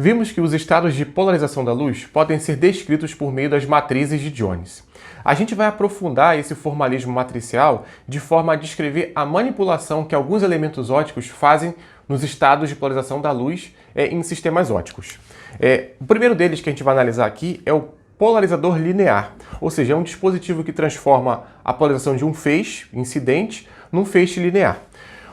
Vimos que os estados de polarização da luz podem ser descritos por meio das matrizes de Jones. A gente vai aprofundar esse formalismo matricial de forma a descrever a manipulação que alguns elementos ópticos fazem nos estados de polarização da luz em sistemas ópticos. O primeiro deles que a gente vai analisar aqui é o polarizador linear, ou seja, é um dispositivo que transforma a polarização de um feixe incidente num feixe linear.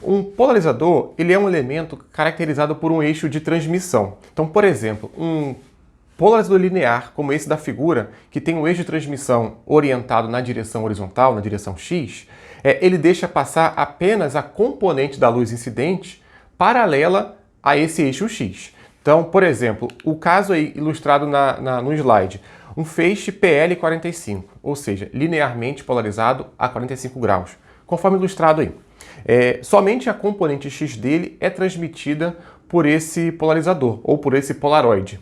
Um polarizador ele é um elemento caracterizado por um eixo de transmissão. Então, por exemplo, um polarizador linear, como esse da figura, que tem um eixo de transmissão orientado na direção horizontal, na direção X, ele deixa passar apenas a componente da luz incidente paralela a esse eixo X. Então, por exemplo, o caso aí ilustrado no slide, um feixe PL45, ou seja, linearmente polarizado a 45 graus, conforme ilustrado aí. Somente a componente X dele é transmitida por esse polarizador, ou por esse polaroide.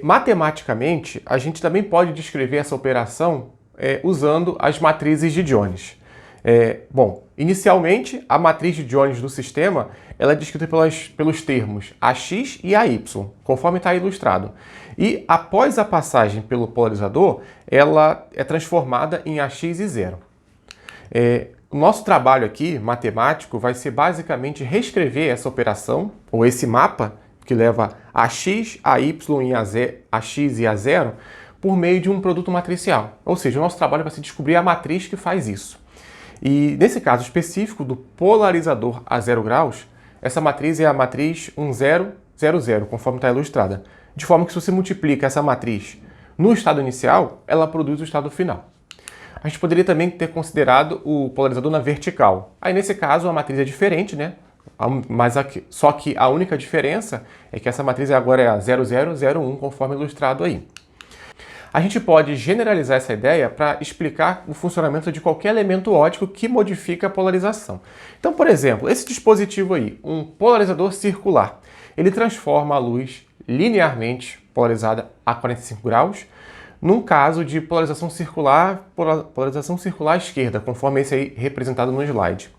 Matematicamente, a gente também pode descrever essa operação usando as matrizes de Jones. Inicialmente, a matriz de Jones do sistema ela é descrita pelos termos AX e AY, conforme está ilustrado. E após a passagem pelo polarizador, ela é transformada em AX e zero. O nosso trabalho aqui, matemático, vai ser basicamente reescrever essa operação, ou esse mapa, que leva AX, AY e AX e A0, por meio de um produto matricial. Ou seja, o nosso trabalho vai ser descobrir a matriz que faz isso. E nesse caso específico do polarizador a 0 graus, essa matriz é a matriz 1000, conforme está ilustrada. De forma que se você multiplica essa matriz no estado inicial, ela produz o estado final. A gente poderia também ter considerado o polarizador na vertical. Aí nesse caso a matriz é diferente, né? Mas só que a única diferença é que essa matriz agora é a 0001, conforme ilustrado aí. A gente pode generalizar essa ideia para explicar o funcionamento de qualquer elemento óptico que modifica a polarização. Então, por exemplo, esse dispositivo aí, um polarizador circular, ele transforma a luz linearmente polarizada a 45 graus num caso de polarização circular à esquerda, conforme esse aí representado no slide.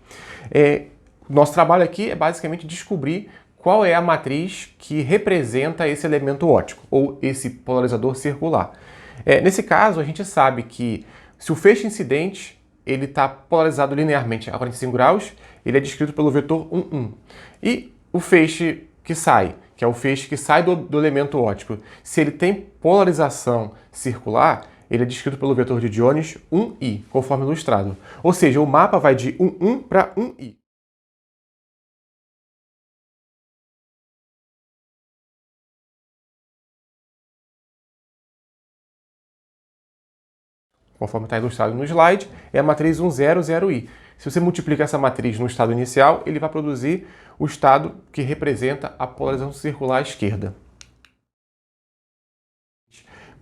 Nosso trabalho aqui é basicamente descobrir qual é a matriz que representa esse elemento óptico, ou esse polarizador circular. Nesse caso, a gente sabe que se o feixe incidente ele está polarizado linearmente a 45 graus, ele é descrito pelo vetor 1, 1. E o feixe que sai, que é o feixe que sai do elemento óptico, se ele tem polarização circular, ele é descrito pelo vetor de Jones 1i, conforme ilustrado. Ou seja, o mapa vai de 1, 1 para 1i. Conforme está ilustrado no slide, é a matriz 1000i. Se você multiplica essa matriz no estado inicial, ele vai produzir o estado que representa a polarização circular à esquerda.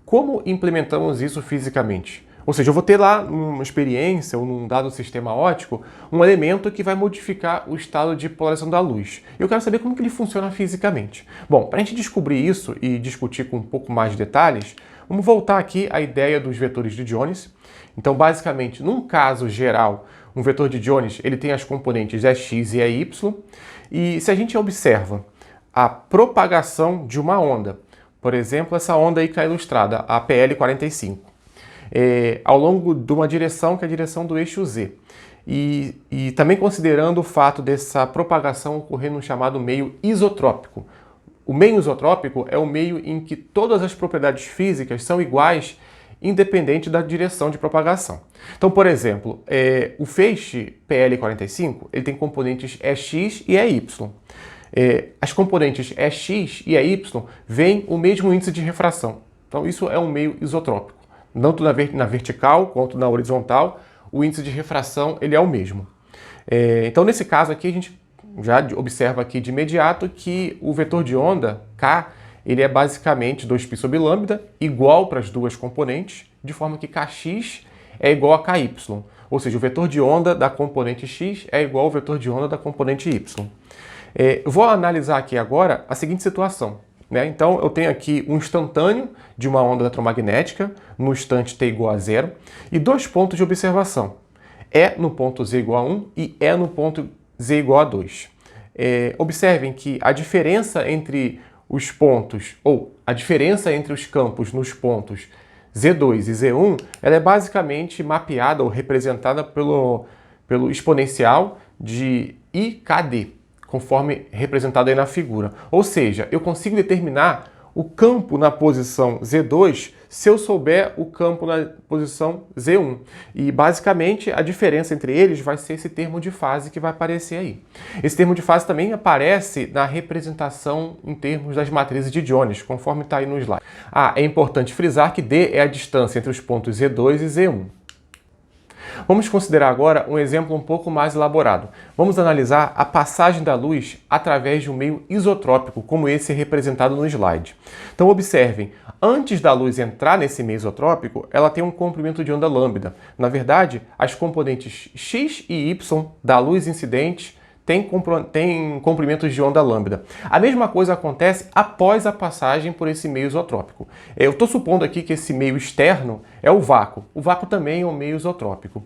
Como implementamos isso fisicamente? Ou seja, eu vou ter lá numa experiência ou num dado sistema óptico um elemento que vai modificar o estado de polarização da luz. Eu quero saber como que ele funciona fisicamente. Bom, para a gente descobrir isso e discutir com um pouco mais de detalhes, vamos voltar aqui à ideia dos vetores de Jones. Então, basicamente, num caso geral, um vetor de Jones ele tem as componentes X e EY. E se a gente observa a propagação de uma onda, por exemplo, essa onda aí que está ilustrada, a PL45, ao longo de uma direção que é a direção do eixo Z. E também considerando o fato dessa propagação ocorrer no chamado meio isotrópico. O meio isotrópico é o meio em que todas as propriedades físicas são iguais, independente da direção de propagação. Então, por exemplo, o feixe PL45 ele tem componentes EX e EY. As componentes EX e EY vêm o mesmo índice de refração. Então, isso é um meio isotrópico. Tanto na vertical quanto na horizontal, o índice de refração ele é o mesmo. Então, nesse caso aqui, a gente já observa aqui de imediato que o vetor de onda, K, ele é basicamente 2π sobre lambda, igual para as duas componentes, de forma que Kx é igual a Ky. Ou seja, o vetor de onda da componente x é igual ao vetor de onda da componente y. Eu vou analisar aqui agora a seguinte situação. Então, eu tenho aqui um instantâneo de uma onda eletromagnética no instante t igual a 0 e dois pontos de observação. E no ponto z igual a 1 e E no ponto z igual a 2. Observem que a diferença entre os pontos, ou a diferença entre os campos nos pontos Z2 e Z1, ela é basicamente mapeada ou representada pelo exponencial de IKD, conforme representado aí na figura. Ou seja, eu consigo determinar o campo na posição Z2 se eu souber o campo na posição Z1. E basicamente a diferença entre eles vai ser esse termo de fase que vai aparecer aí. Esse termo de fase também aparece na representação em termos das matrizes de Jones, conforme está aí no slide. É importante frisar que D é a distância entre os pontos Z2 e Z1. Vamos considerar agora um exemplo um pouco mais elaborado. Vamos analisar a passagem da luz através de um meio isotrópico, como esse representado no slide. Então observem, antes da luz entrar nesse meio isotrópico, ela tem um comprimento de onda lambda. Na verdade, as componentes x e y da luz incidente tem comprimentos de onda lambda. A mesma coisa acontece após a passagem por esse meio isotrópico. Eu estou supondo aqui que esse meio externo é o vácuo. O vácuo também é um meio isotrópico.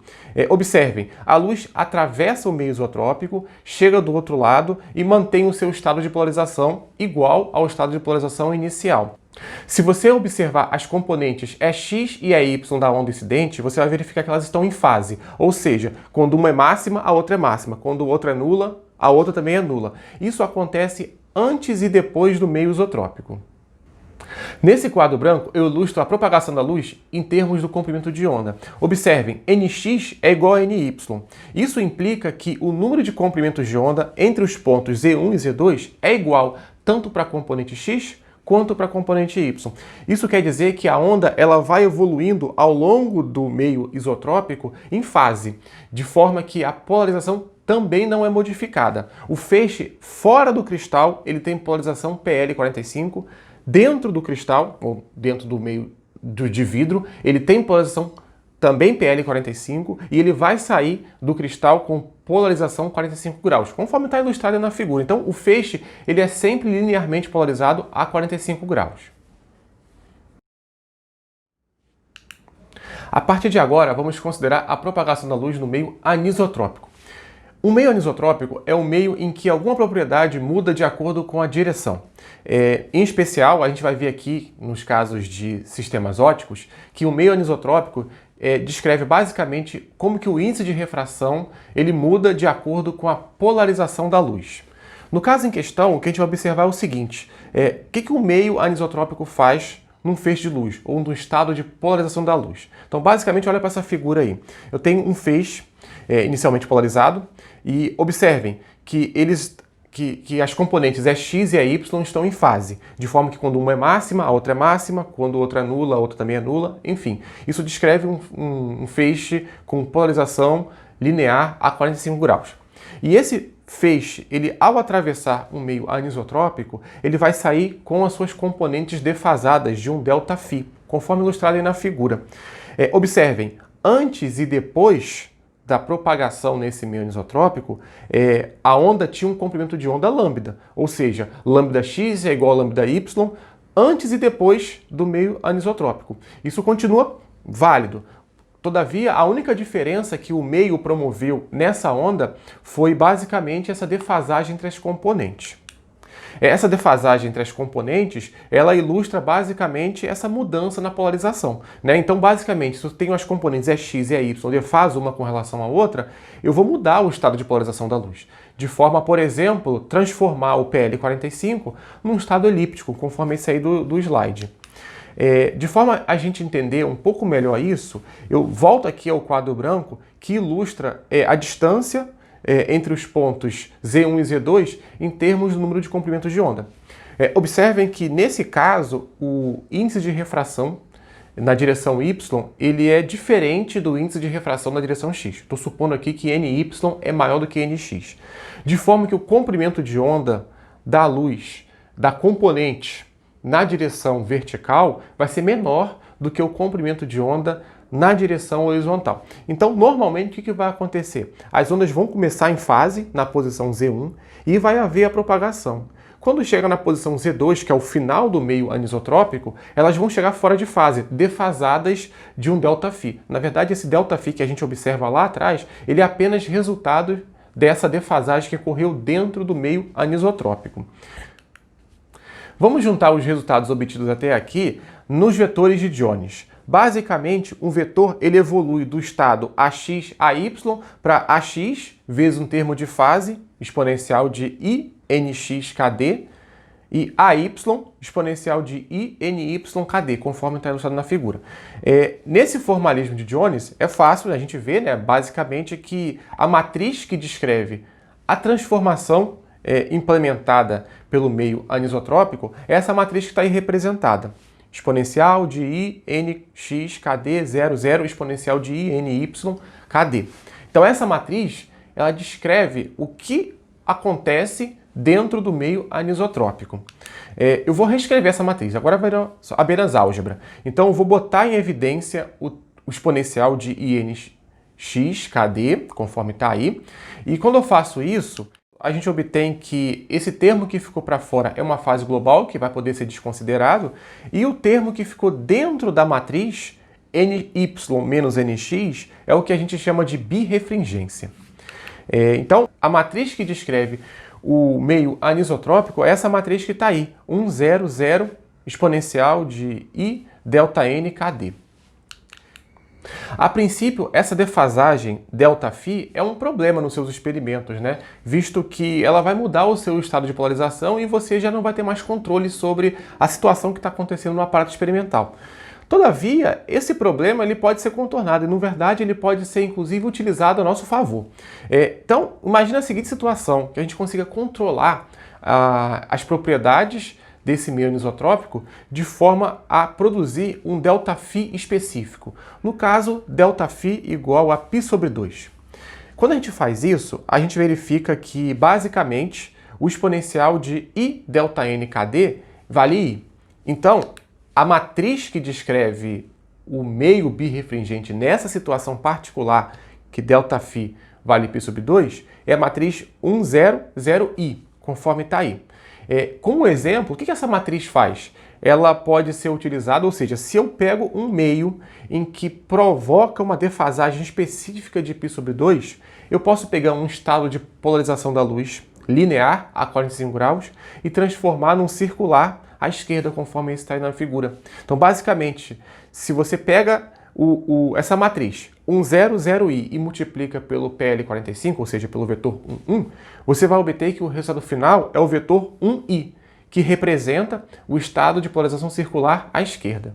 Observem, a luz atravessa o meio isotrópico, chega do outro lado e mantém o seu estado de polarização igual ao estado de polarização inicial. Se você observar as componentes EX e EY da onda incidente, você vai verificar que elas estão em fase, ou seja, quando uma é máxima, a outra é máxima, quando a outra é nula, a outra também é nula. Isso acontece antes e depois do meio isotrópico. Nesse quadro branco, eu ilustro a propagação da luz em termos do comprimento de onda. Observem, Nx é igual a Ny. Isso implica que o número de comprimentos de onda entre os pontos Z1 e Z2 é igual tanto para a componente x quanto para a componente y. Isso quer dizer que a onda ela vai evoluindo ao longo do meio isotrópico em fase, de forma que a polarização também não é modificada. O feixe fora do cristal ele tem polarização PL45, dentro do cristal, ou dentro do meio de vidro, ele tem polarização também PL45 e ele vai sair do cristal com polarização 45 graus, conforme está ilustrado na figura. Então, o feixe ele é sempre linearmente polarizado a 45 graus. A partir de agora, vamos considerar a propagação da luz no meio anisotrópico. O meio anisotrópico é um meio em que alguma propriedade muda de acordo com a direção. Em especial, a gente vai ver aqui, nos casos de sistemas ópticos, que o meio anisotrópico descreve basicamente como que o índice de refração ele muda de acordo com a polarização da luz. No caso em questão, o que a gente vai observar é o seguinte, o que o meio anisotrópico faz num feixe de luz, ou num estado de polarização da luz. Então, basicamente, olha para essa figura aí. Eu tenho um feixe inicialmente polarizado, e observem que as componentes X e Y estão em fase, de forma que quando uma é máxima, a outra é máxima, quando outra é nula, a outra também é nula, enfim. Isso descreve um feixe com polarização linear a 45 graus. E esse feixe, ele ao atravessar um meio anisotrópico, ele vai sair com as suas componentes defasadas de um ΔΦ, conforme ilustrado aí na figura. Observem, antes e depois da propagação nesse meio anisotrópico, a onda tinha um comprimento de onda lambda, ou seja, lambda_x é igual a lambda_y antes e depois do meio anisotrópico. Isso continua válido. Todavia, a única diferença que o meio promoveu nessa onda foi basicamente essa defasagem entre as componentes. Essa defasagem entre as componentes, ela ilustra basicamente essa mudança na polarização, né? Então, basicamente, se eu tenho as componentes X e Y, defaso uma com relação à outra, eu vou mudar o estado de polarização da luz, de forma, por exemplo, transformar o PL45 num estado elíptico, conforme esse aí do slide. De forma a gente entender um pouco melhor isso, eu volto aqui ao quadro branco que ilustra a distância entre os pontos Z1 e Z2 em termos do número de comprimentos de onda. Observem que, nesse caso, o índice de refração na direção Y ele é diferente do índice de refração na direção X. Estou supondo aqui que NY é maior do que NX. De forma que o comprimento de onda da luz da componente na direção vertical vai ser menor do que o comprimento de onda na direção horizontal. Então, normalmente, o que vai acontecer? As ondas vão começar em fase, na posição Z1, e vai haver a propagação. Quando chega na posição Z2, que é o final do meio anisotrópico, elas vão chegar fora de fase, defasadas de um ΔΦ. Na verdade, esse ΔΦ que a gente observa lá atrás, ele é apenas resultado dessa defasagem que ocorreu dentro do meio anisotrópico. Vamos juntar os resultados obtidos até aqui nos vetores de Jones. Basicamente, um vetor ele evolui do estado AX a Y para AX vezes um termo de fase exponencial de INXKD e AY exponencial de INYKD, conforme está ilustrado na figura. Nesse formalismo de Jones, é fácil a gente ver, né, basicamente, que a matriz que descreve a transformação implementada pelo meio anisotrópico é essa matriz que está aí representada. Exponencial de INXKD 00 exponencial de INYKD. Então essa matriz, ela descreve o que acontece dentro do meio anisotrópico. Eu vou reescrever essa matriz, agora vai apenas álgebra. Então eu vou botar em evidência o exponencial de INXKD, conforme está aí. E quando eu faço isso, a gente obtém que esse termo que ficou para fora é uma fase global, que vai poder ser desconsiderado, e o termo que ficou dentro da matriz, NY menos NX, é o que a gente chama de birefringência. Então, a matriz que descreve o meio anisotrópico é essa matriz que está aí, 1, 0, 0, exponencial de I delta N KD. A princípio, essa defasagem ΔΦ é um problema nos seus experimentos, né? Visto que ela vai mudar o seu estado de polarização e você já não vai ter mais controle sobre a situação que está acontecendo no aparato experimental. Todavia, esse problema ele pode ser contornado e, na verdade, ele pode ser, inclusive, utilizado a nosso favor. Então, imagine a seguinte situação, que a gente consiga controlar as propriedades desse meio anisotrópico de forma a produzir um ΔΦ específico. No caso, ΔΦ igual a π sobre 2. Quando a gente faz isso, a gente verifica que, basicamente, o exponencial de I ΔN KD vale I. Então, a matriz que descreve o meio birefringente nessa situação particular, que ΔΦ vale π sobre 2, é a matriz 1, 0, 0, I, conforme está aí. Como exemplo, o que essa matriz faz? Ela pode ser utilizada, ou seja, se eu pego um meio em que provoca uma defasagem específica de π sobre 2, eu posso pegar um estado de polarização da luz linear a 45 graus e transformar num circular à esquerda, conforme está aí na figura. Então, basicamente, se você pega essa matriz 1, 0, 0, I e multiplica pelo PL45, ou seja, pelo vetor 1, 1, você vai obter que o resultado final é o vetor 1I, que representa o estado de polarização circular à esquerda.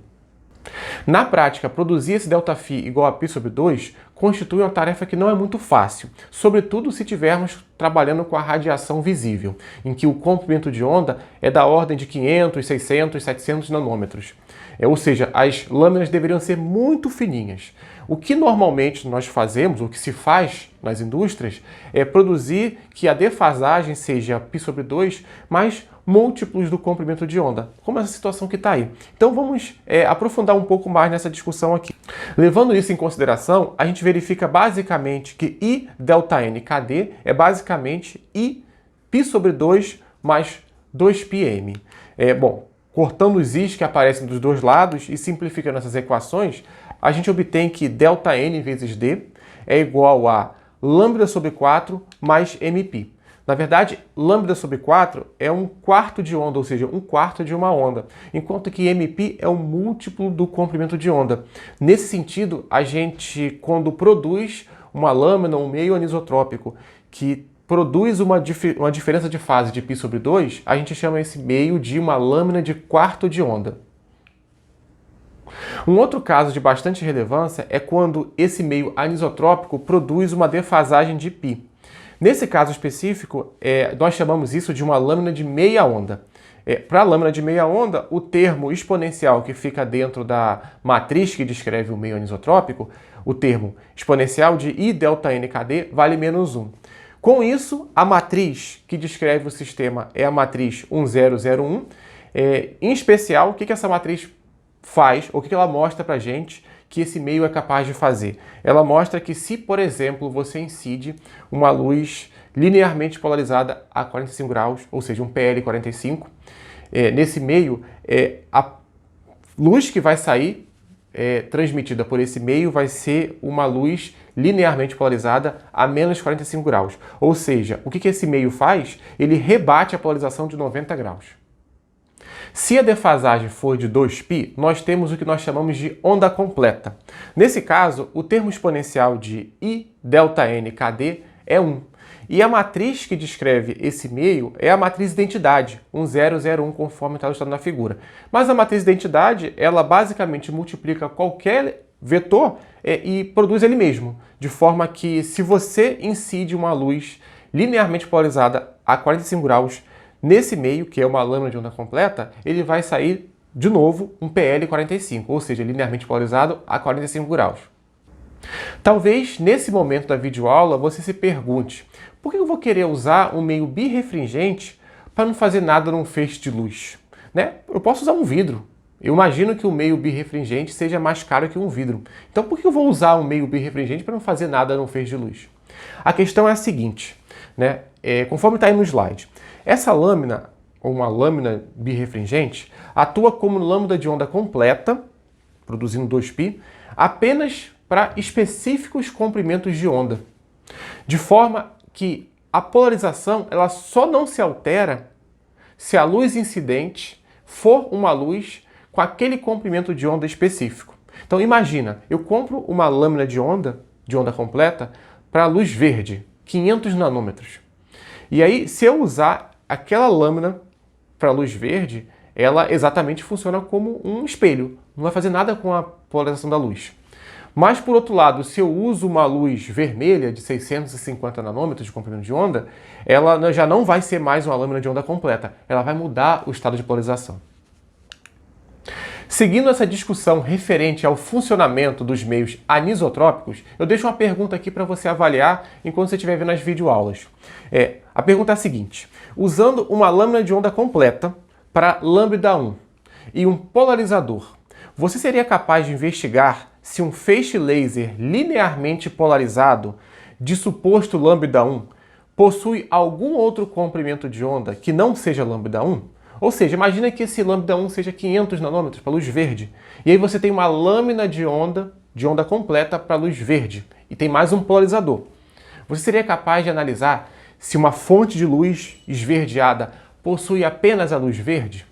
Na prática, produzir esse ΔΦ igual a π sobre 2 constitui uma tarefa que não é muito fácil, sobretudo se estivermos trabalhando com a radiação visível, em que o comprimento de onda é da ordem de 500, 600, 700 nanômetros. Ou seja, as lâminas deveriam ser muito fininhas. O que normalmente nós fazemos, o que se faz nas indústrias, é produzir que a defasagem seja π sobre 2 mais múltiplos do comprimento de onda, como essa situação que está aí. Então vamos aprofundar um pouco mais nessa discussão aqui. Levando isso em consideração, a gente verifica basicamente que I ΔN KD é basicamente I π sobre 2 mais 2πm. Bom, cortando os i's que aparecem dos dois lados e simplificando essas equações, a gente obtém que ΔN vezes D é igual a lambda sobre 4 mais mπ. Na verdade, lambda sobre 4 é um quarto de onda, ou seja, um quarto de uma onda, enquanto que mπ é um múltiplo do comprimento de onda. Nesse sentido, a gente, quando produz uma lâmina, um meio anisotrópico, que produz uma diferença de fase de π sobre 2, a gente chama esse meio de uma lâmina de quarto de onda. Um outro caso de bastante relevância é quando esse meio anisotrópico produz uma defasagem de π. Nesse caso específico, nós chamamos isso de uma lâmina de meia onda. Para a lâmina de meia onda, o termo exponencial que fica dentro da matriz que descreve o meio anisotrópico, o termo exponencial de I ΔN KD vale menos 1. Com isso, a matriz que descreve o sistema é a matriz 1001. Em especial, o que essa matriz faz, ou o que ela mostra para a gente que esse meio é capaz de fazer? Ela mostra que se, por exemplo, você incide uma luz linearmente polarizada a 45 graus, ou seja, um PL45, nesse meio, a luz que vai sair transmitida por esse meio vai ser uma luz linearmente polarizada a menos 45 graus. Ou seja, o que esse meio faz? Ele rebate a polarização de 90 graus. Se a defasagem for de 2π, nós temos o que nós chamamos de onda completa. Nesse caso, o termo exponencial de I ΔN KD é 1. E a matriz que descreve esse meio é a matriz identidade, 1001, conforme está ilustrado na figura. Mas a matriz identidade, ela basicamente multiplica qualquer vetor e produz ele mesmo, de forma que se você incide uma luz linearmente polarizada a 45 graus nesse meio, que é uma lâmina de onda completa, ele vai sair de novo um PL 45, ou seja, linearmente polarizado a 45 graus. Talvez nesse momento da videoaula você se pergunte: por que eu vou querer usar um meio birrefringente para não fazer nada num feixe de luz? Eu posso usar um vidro. Eu imagino que o meio birrefringente seja mais caro que um vidro. Então por que eu vou usar um meio birrefringente para não fazer nada num feixe de luz? A questão é a seguinte, conforme está aí no slide. Essa lâmina, ou uma lâmina birrefringente, atua como lâmina de onda completa, produzindo 2π, apenas para específicos comprimentos de onda. De forma que a polarização ela só não se altera se a luz incidente for uma luz com aquele comprimento de onda específico. Então imagina, eu compro uma lâmina de onda completa para luz verde, 500 nanômetros. E aí, se eu usar aquela lâmina para luz verde, ela exatamente funciona como um espelho, não vai fazer nada com a polarização da luz. Mas, por outro lado, se eu uso uma luz vermelha de 650 nanômetros de comprimento de onda, ela já não vai ser mais uma lâmina de onda completa, ela vai mudar o estado de polarização. Seguindo essa discussão referente ao funcionamento dos meios anisotrópicos, eu deixo uma pergunta aqui para você avaliar enquanto você estiver vendo as videoaulas. A pergunta é a seguinte: usando uma lâmina de onda completa para lambda 1 e um polarizador, você seria capaz de investigar se um feixe laser linearmente polarizado de suposto lambda 1 possui algum outro comprimento de onda que não seja lambda 1? Ou seja, imagina que esse lambda 1 seja 500 nanômetros para luz verde, e aí você tem uma lâmina de onda completa para luz verde, e tem mais um polarizador. Você seria capaz de analisar se uma fonte de luz esverdeada possui apenas a luz verde?